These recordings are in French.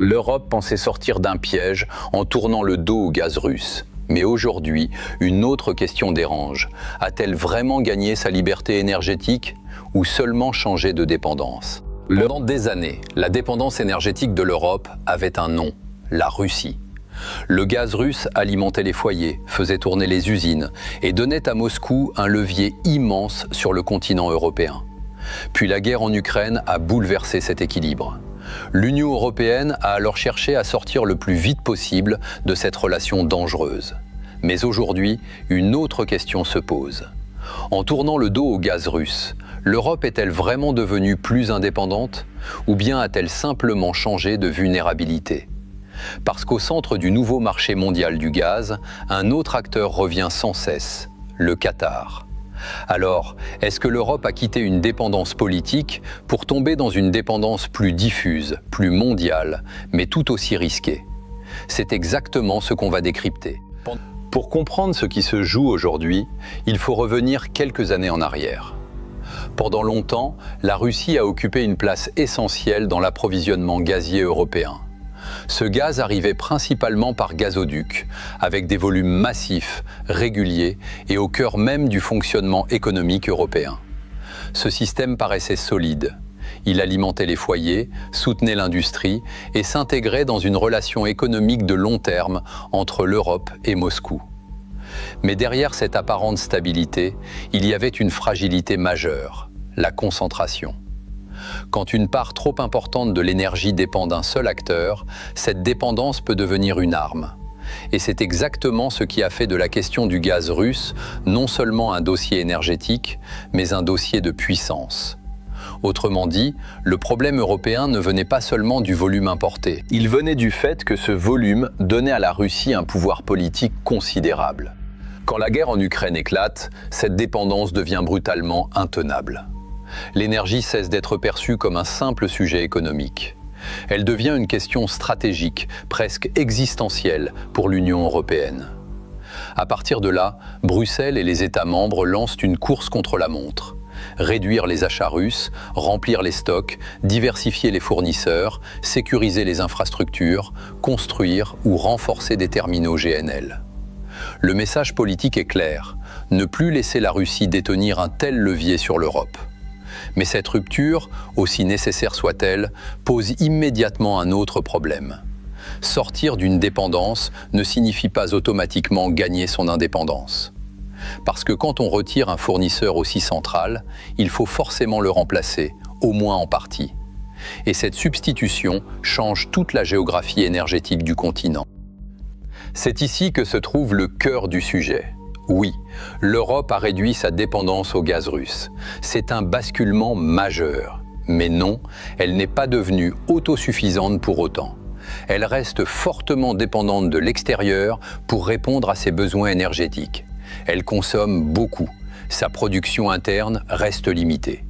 L'Europe pensait sortir d'un piège en tournant le dos au gaz russe. Mais aujourd'hui, une autre question dérange. A-t-elle vraiment gagné sa liberté énergétique ou seulement changé de dépendance? Pendant des années, la dépendance énergétique de l'Europe avait un nom, la Russie. Le gaz russe alimentait les foyers, faisait tourner les usines et donnait à Moscou un levier immense sur le continent européen. Puis la guerre en Ukraine a bouleversé cet équilibre. L'Union européenne a alors cherché à sortir le plus vite possible de cette relation dangereuse. Mais aujourd'hui, une autre question se pose. En tournant le dos au gaz russe, l'Europe est-elle vraiment devenue plus indépendante ou bien a-t-elle simplement changé de vulnérabilité? Parce qu'au centre du nouveau marché mondial du gaz, un autre acteur revient sans cesse, le Qatar. Alors, est-ce que l'Europe a quitté une dépendance politique pour tomber dans une dépendance plus diffuse, plus mondiale, mais tout aussi risquée? C'est exactement ce qu'on va décrypter. Pour comprendre ce qui se joue aujourd'hui, il faut revenir quelques années en arrière. Pendant longtemps, la Russie a occupé une place essentielle dans l'approvisionnement gazier européen. Ce gaz arrivait principalement par gazoduc, avec des volumes massifs, réguliers et au cœur même du fonctionnement économique européen. Ce système paraissait solide. Il alimentait les foyers, soutenait l'industrie et s'intégrait dans une relation économique de long terme entre l'Europe et Moscou. Mais derrière cette apparente stabilité, il y avait une fragilité majeure, la concentration. Quand une part trop importante de l'énergie dépend d'un seul acteur, cette dépendance peut devenir une arme. Et c'est exactement ce qui a fait de la question du gaz russe non seulement un dossier énergétique, mais un dossier de puissance. Autrement dit, le problème européen ne venait pas seulement du volume importé. Il venait du fait que ce volume donnait à la Russie un pouvoir politique considérable. Quand la guerre en Ukraine éclate, cette dépendance devient brutalement intenable. L'énergie cesse d'être perçue comme un simple sujet économique. Elle devient une question stratégique, presque existentielle pour l'Union européenne. À partir de là, Bruxelles et les États membres lancent une course contre la montre. Réduire les achats russes, remplir les stocks, diversifier les fournisseurs, sécuriser les infrastructures, construire ou renforcer des terminaux GNL. Le message politique est clair, ne plus laisser la Russie détenir un tel levier sur l'Europe. Mais cette rupture, aussi nécessaire soit-elle, pose immédiatement un autre problème. Sortir d'une dépendance ne signifie pas automatiquement gagner son indépendance. Parce que quand on retire un fournisseur aussi central, il faut forcément le remplacer, au moins en partie. Et cette substitution change toute la géographie énergétique du continent. C'est ici que se trouve le cœur du sujet. Oui, l'Europe a réduit sa dépendance au gaz russe. C'est un basculement majeur. Mais non, elle n'est pas devenue autosuffisante pour autant. Elle reste fortement dépendante de l'extérieur pour répondre à ses besoins énergétiques. Elle consomme beaucoup. Sa production interne reste limitée.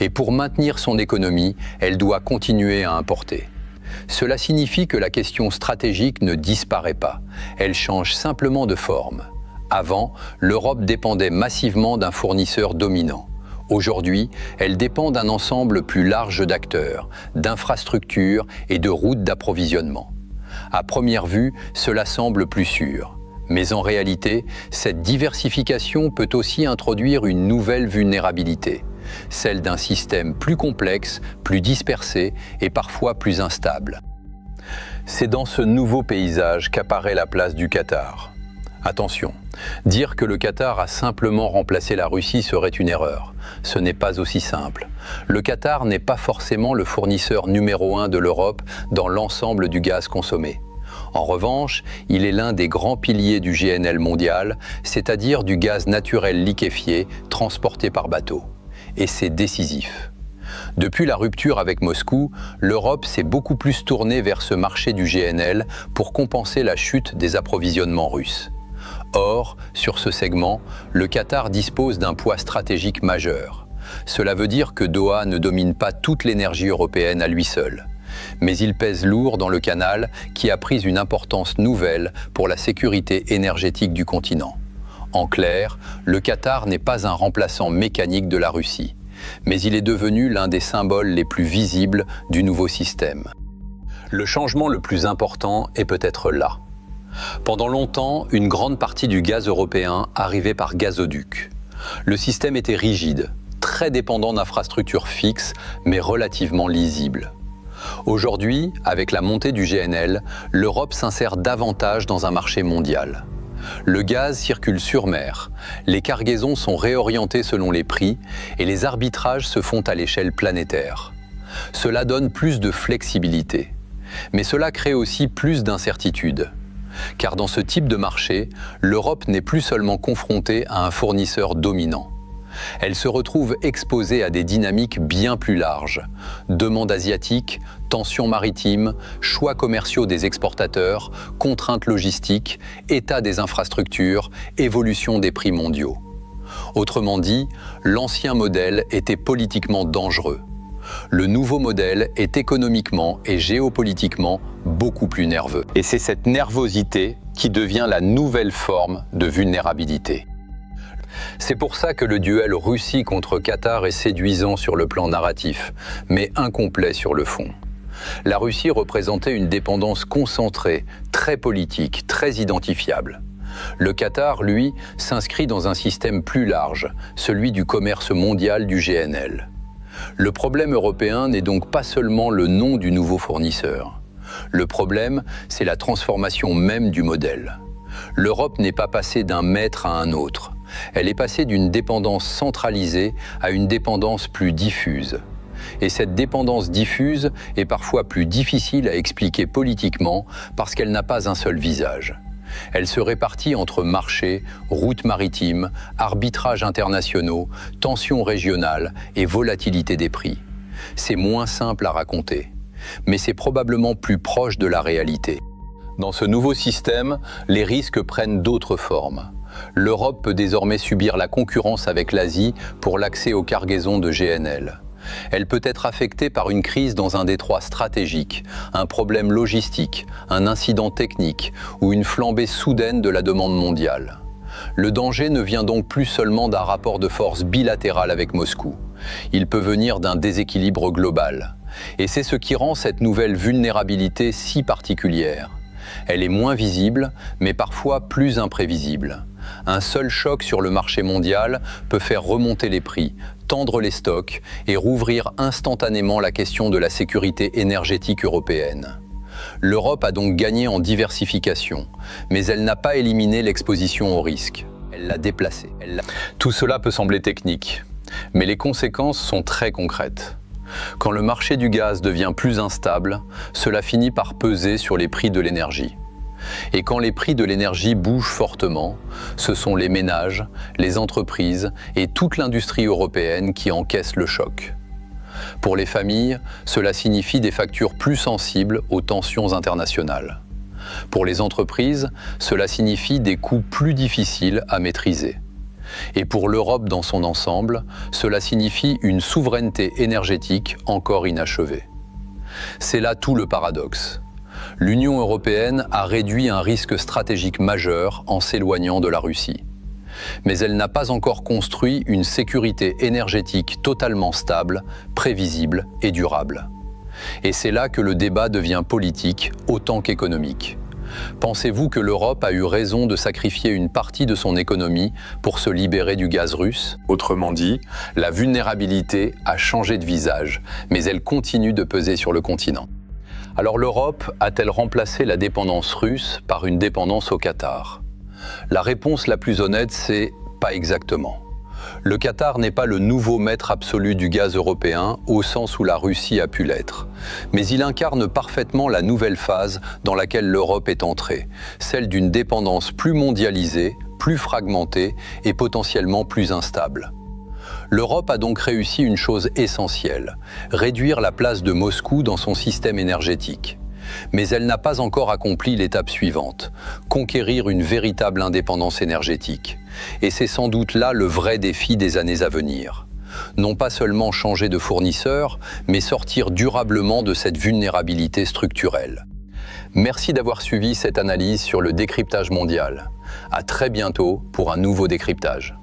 Et pour maintenir son économie, elle doit continuer à importer. Cela signifie que la question stratégique ne disparaît pas. Elle change simplement de forme. Avant, l'Europe dépendait massivement d'un fournisseur dominant. Aujourd'hui, elle dépend d'un ensemble plus large d'acteurs, d'infrastructures et de routes d'approvisionnement. À première vue, cela semble plus sûr. Mais en réalité, cette diversification peut aussi introduire une nouvelle vulnérabilité, celle d'un système plus complexe, plus dispersé et parfois plus instable. C'est dans ce nouveau paysage qu'apparaît la place du Qatar. Attention, dire que le Qatar a simplement remplacé la Russie serait une erreur. Ce n'est pas aussi simple. Le Qatar n'est pas forcément le fournisseur numéro 1 de l'Europe dans l'ensemble du gaz consommé. En revanche, il est l'un des grands piliers du GNL mondial, c'est-à-dire du gaz naturel liquéfié transporté par bateau. Et c'est décisif. Depuis la rupture avec Moscou, l'Europe s'est beaucoup plus tournée vers ce marché du GNL pour compenser la chute des approvisionnements russes. Or, sur ce segment, le Qatar dispose d'un poids stratégique majeur. Cela veut dire que Doha ne domine pas toute l'énergie européenne à lui seul. Mais il pèse lourd dans le canal qui a pris une importance nouvelle pour la sécurité énergétique du continent. En clair, le Qatar n'est pas un remplaçant mécanique de la Russie, mais il est devenu l'un des symboles les plus visibles du nouveau système. Le changement le plus important est peut-être là. Pendant longtemps, une grande partie du gaz européen arrivait par gazoduc. Le système était rigide, très dépendant d'infrastructures fixes, mais relativement lisibles. Aujourd'hui, avec la montée du GNL, l'Europe s'insère davantage dans un marché mondial. Le gaz circule sur mer, les cargaisons sont réorientées selon les prix et les arbitrages se font à l'échelle planétaire. Cela donne plus de flexibilité, mais cela crée aussi plus d'incertitudes. Car dans ce type de marché, l'Europe n'est plus seulement confrontée à un fournisseur dominant. Elle se retrouve exposée à des dynamiques bien plus larges. Demande asiatique, tensions maritimes, choix commerciaux des exportateurs, contraintes logistiques, état des infrastructures, évolution des prix mondiaux. Autrement dit, l'ancien modèle était politiquement dangereux. Le nouveau modèle est économiquement et géopolitiquement beaucoup plus nerveux. Et c'est cette nervosité qui devient la nouvelle forme de vulnérabilité. C'est pour ça que le duel Russie contre Qatar est séduisant sur le plan narratif, mais incomplet sur le fond. La Russie représentait une dépendance concentrée, très politique, très identifiable. Le Qatar, lui, s'inscrit dans un système plus large, celui du commerce mondial du GNL. Le problème européen n'est donc pas seulement le nom du nouveau fournisseur. Le problème, c'est la transformation même du modèle. L'Europe n'est pas passée d'un maître à un autre. Elle est passée d'une dépendance centralisée à une dépendance plus diffuse. Et cette dépendance diffuse est parfois plus difficile à expliquer politiquement parce qu'elle n'a pas un seul visage. Elle se répartit entre marchés, routes maritimes, arbitrages internationaux, tensions régionales et volatilité des prix. C'est moins simple à raconter, mais c'est probablement plus proche de la réalité. Dans ce nouveau système, les risques prennent d'autres formes. L'Europe peut désormais subir la concurrence avec l'Asie pour l'accès aux cargaisons de GNL. Elle peut être affectée par une crise dans un détroit stratégique, un problème logistique, un incident technique ou une flambée soudaine de la demande mondiale. Le danger ne vient donc plus seulement d'un rapport de force bilatéral avec Moscou. Il peut venir d'un déséquilibre global. Et c'est ce qui rend cette nouvelle vulnérabilité si particulière. Elle est moins visible, mais parfois plus imprévisible. Un seul choc sur le marché mondial peut faire remonter les prix, tendre les stocks et rouvrir instantanément la question de la sécurité énergétique européenne. L'Europe a donc gagné en diversification, mais elle n'a pas éliminé l'exposition au risque. Elle l'a déplacée. Tout cela peut sembler technique, mais les conséquences sont très concrètes. Quand le marché du gaz devient plus instable, cela finit par peser sur les prix de l'énergie. Et quand les prix de l'énergie bougent fortement, ce sont les ménages, les entreprises et toute l'industrie européenne qui encaissent le choc. Pour les familles, cela signifie des factures plus sensibles aux tensions internationales. Pour les entreprises, cela signifie des coûts plus difficiles à maîtriser. Et pour l'Europe dans son ensemble, cela signifie une souveraineté énergétique encore inachevée. C'est là tout le paradoxe. L'Union européenne a réduit un risque stratégique majeur en s'éloignant de la Russie. Mais elle n'a pas encore construit une sécurité énergétique totalement stable, prévisible et durable. Et c'est là que le débat devient politique autant qu'économique. Pensez-vous que l'Europe a eu raison de sacrifier une partie de son économie pour se libérer du gaz russe? Autrement dit, la vulnérabilité a changé de visage, mais elle continue de peser sur le continent. Alors l'Europe a-t-elle remplacé la dépendance russe par une dépendance au Qatar? La réponse la plus honnête, c'est pas exactement. Le Qatar n'est pas le nouveau maître absolu du gaz européen au sens où la Russie a pu l'être. Mais il incarne parfaitement la nouvelle phase dans laquelle l'Europe est entrée, celle d'une dépendance plus mondialisée, plus fragmentée et potentiellement plus instable. L'Europe a donc réussi une chose essentielle, réduire la place de Moscou dans son système énergétique. Mais elle n'a pas encore accompli l'étape suivante, conquérir une véritable indépendance énergétique. Et c'est sans doute là le vrai défi des années à venir. Non pas seulement changer de fournisseur, mais sortir durablement de cette vulnérabilité structurelle. Merci d'avoir suivi cette analyse sur le décryptage mondial. À très bientôt pour un nouveau décryptage.